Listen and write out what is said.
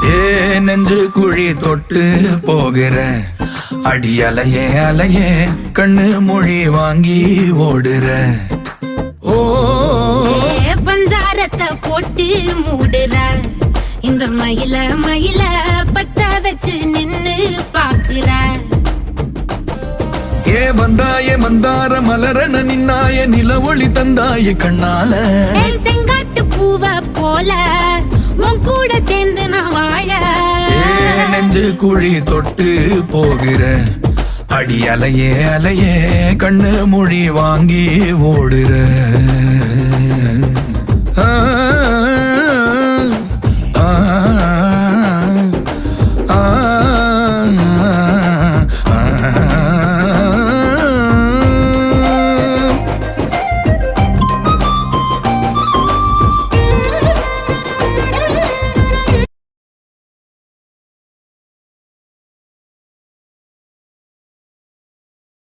ஏ நெஞ்சு குழி தொட்டு போகிற அடி அலையே அலையே கண்ணு மொழி வாங்கி ஓடுற. ஓ பஞ்சாரத்தை போட்டு மூடுற இந்த மயில மயில பத்த வச்சு நின்னு பாக்குற. ஏ வந்தாய மந்தார மலரன நின்னாய நில ஒளி தந்தாய கண்ணால. செங்காட்டு பூவ போல உன் கூட சேர்ந்து நான் வாழ. நெஞ்சு குழி தொட்டு போகிற அடி அலையே அலையே கண்ணு மொழி வாங்கி ஓடுற. ஆ ஆ